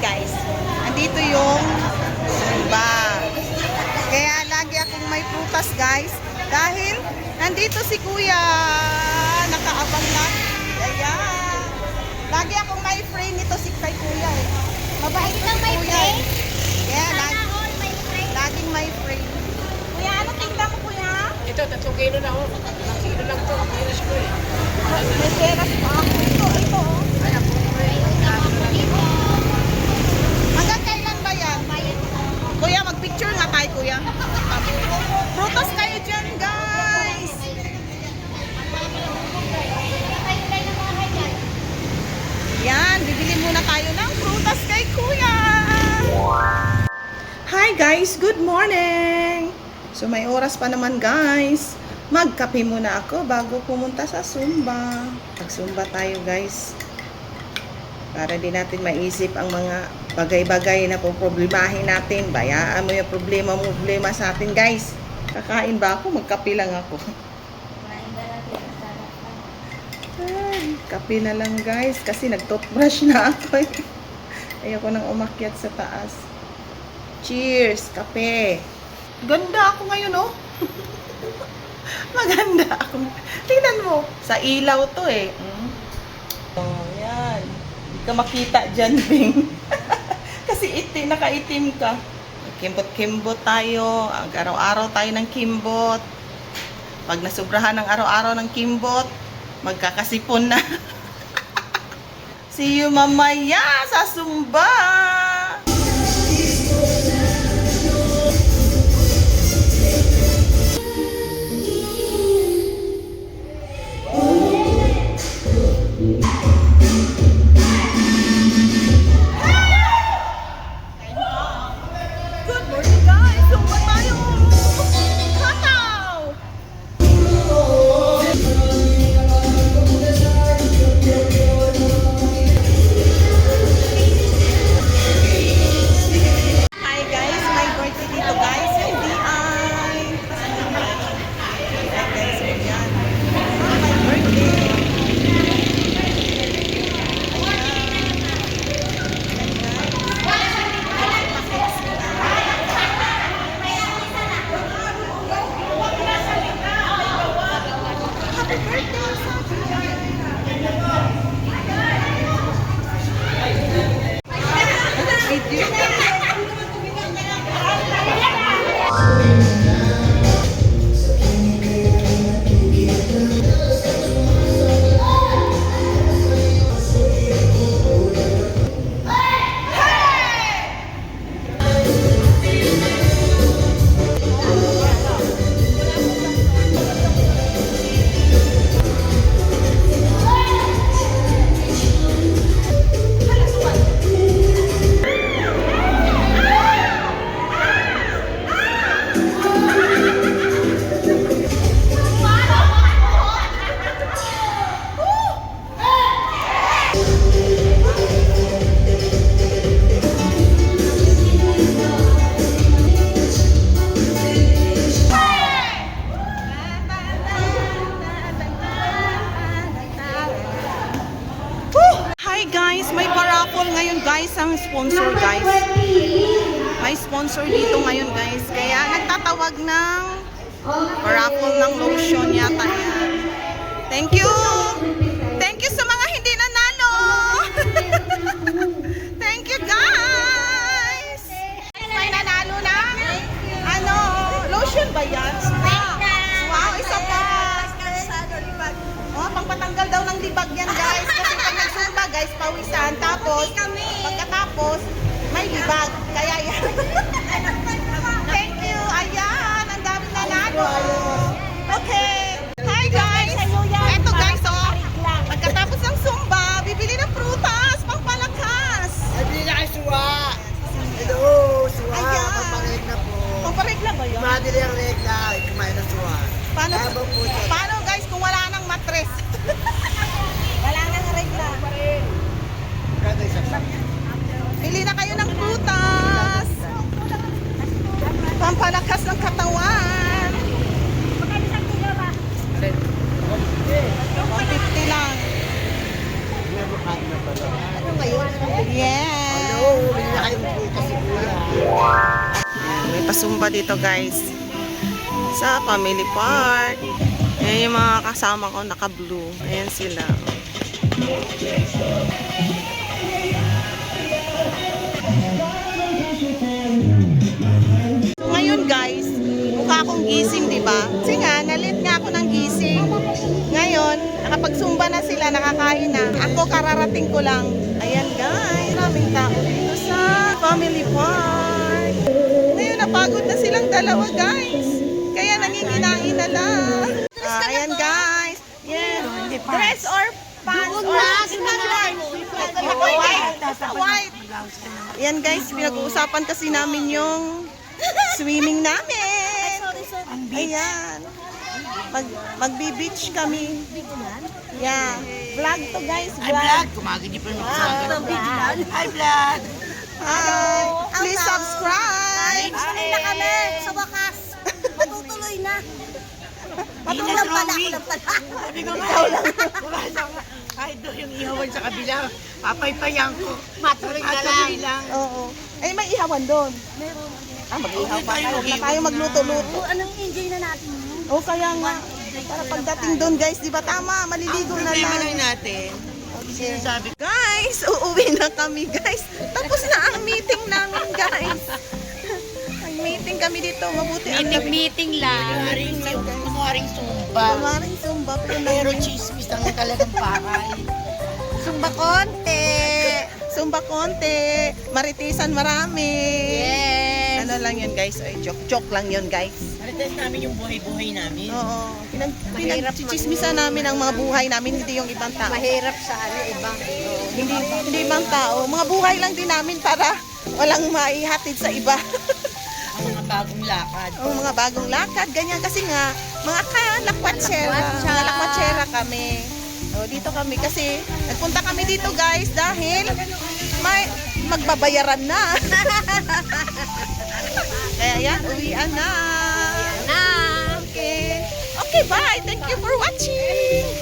guys. Andito yung Zumba. Kaya lagi akong may prutas guys. Dahil nandito si Kuya. Nakaabang na. Ayan. Lagi akong may frame nito si kay Kuya eh. Mabait Lagi si may Kuya frame? eh. Kaya Sana all may friend. laging may frame. Kuya, ano tingnan mo Kuya? Ito, 3 kilo na ako. 1 kilo lang to. Ang kilos ko eh. May peras pa ako. Ito oh. Ay, ako Hanggang kailan ba yan? Kuya, mag-picture nga tayo, kuya. Prutas kayo dyan, guys. Yan, bibili muna tayo ng prutas kay kuya. Hi guys, good morning. So may oras pa naman guys. Magkape muna ako bago pumunta sa Zumba. Mag-Zumba tayo guys. Para din natin maisip ang mga bagay-bagay na problemahin natin. Bayaan mo yung problema sa atin guys. Kakain ba ako? Magkape lang ako. Ay, kape na lang guys. Kasi nag-toothbrush na ako. Ayoko nang umakyat sa taas. Cheers! Kape! Ganda ako ngayon oh. Maganda ako. Tingnan mo. Sa ilaw to eh. Oh, yan. Hindi ka makita dyan, Bing. Kasi nakaitim ka. Kimbot-kimbot tayo. Araw-araw tayo ng kimbot. Pag nasubrahan ng araw-araw ng kimbot, magkakasipon na. See you mamaya sa Zumba! Guys, may paraffle ngayon guys ang sponsor guys. May sponsor dito ngayon guys. Kaya nagtatawag ng paraffle ng lotion yata yan. Thank you! Thank you sa mga hindi nanalo! Thank you guys! May nanalo na? Ano? Lotion ba yan? Wow, isa pa! Oh, pangpatanggal daw ng libag yan guys. Kasi pag nagsunta guys, pawisan. Tapos, pagkatapos, may libag. Kaya yan. Thank you. Ayan, ang daming nanalo. Okay. Hi guys. Eto guys, oh. Pagkatapos ng Zumba, bibili ng prutas, pangpalakas. Hindi na kayo suwa. Hello, suwa. Ayan. Pamparegla po. Pangparegla ba yun? Madali ang regla. Kumain na suwa. Paano guys kung wala nang matres? Wala nang regla. Bili na kayo ng prutas. Pampalakas ng katawan. 150 lang. Ano ngayon? Yes. Hello, Nagsusumba dito guys. Sa Family Park. Ayan yung mga kasama ko naka-blue. Ayan sila. So ngayon guys, mukha akong gising, di ba? Kasi nga, nalit nga ako ng gising. Ngayon, nakapagsumba na sila, nakakain na. Ako, kararating ko lang. Ayan guys, maraming tao dito sa Family Park. Ngayon, napagod na silang dalawa guys. Kaya nanginginain na lang. Ayan guys. Yes. Dress or pants or white. Ayan guys, pinag-uusapan kasi namin yung swimming namin. Ayan. Magbi-beach kami. Yeah. Vlog to guys. Vlog. Kumagin niyo pa yung magsasagot. Hi, vlog! Hi. Please subscribe. Na kami sa wakas. Matutuloy na. Matutuloy pala ako ng pala. Sabi ko nga, kahit doon yung ihawan sa kabila, papaypayan ko. Matuloy lang. Oo. Ay, may ihawan doon. Meron. Mag-ihaw pa tayo. Huwag na tayo magluto-luto. Anong enjoy na natin yun? O kaya nga. Para pagdating doon guys, di ba tama? Maliligo na Problema lang. lang natin, sinasabi ko, Guys, uuwi na kami guys. Tapos na ang meeting namin guys. Ang meeting kami dito. Mabuti ang gabi. Meeting lang. kunwaring sumba. Kumaring sumba. Pero chismis lang talagang pakay. Sumba konti. Sumba konti. Maritisan marami. Yes. Ano lang yun guys. Ay, joke lang yun guys. Marites namin yung buhay-buhay namin. Oo. Mahirap Pinagchichismisan namin ang mga buhay namin, hindi yung ibang tao. Mahirap sa ano, iba. Hindi ibang tao. Mga buhay lang din namin para walang maihatid sa iba. Ang mga bagong lakad. O mga bagong lakad, ganyan. Kasi nga, mga kalakwatsera. Mga lakwatsera kami. O, dito kami kasi, nagpunta kami dito guys dahil magbabayaran na. Kaya yan, uwian na. Na. Okay. Okay, bye. Thank you for watching.